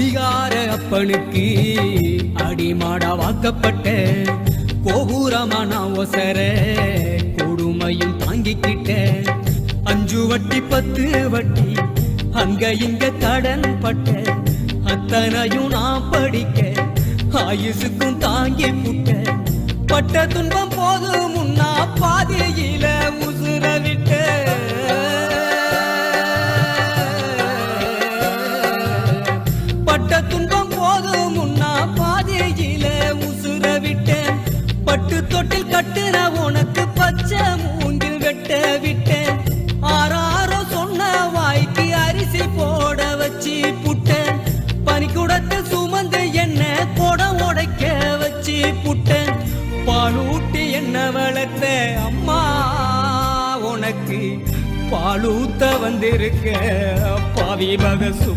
குடிகார அப்பனுக்கு அடிமாடா வாக்கப்பட்ட கோபுரமான ஒசர கொடுமையும் தாங்கிக்கிட்ட 5 வட்டி 10 வட்டி அங்க இங்க கடன் பட்ட அத்தனையும் நான் படிக்க ஆயுசுக்கும் தாங்கி புட்ட பட்ட துன்பம் போதும் முன்னா பாதையில உசுர விட்ட பட்ட துன்பம் போதும் முன்னா பாதையில உசுர விட்டேன் பட்டு தொட்டில் கட்டுற உனக்கு பச்சை மூங்கில் வெட்ட விட்டேன் ஆறாரோ சொன்ன வாய்க்கு அரிசி போட வச்சு புட்டேன் பனிக்குடத்தில் சுமந்து என்ன குடம் உடைக்க வச்சு புட்டேன் பாலூட்டி என்ன வளர்த்த அம்மா உனக்கு பாலூத்த வந்திருக்க பாவி மகசு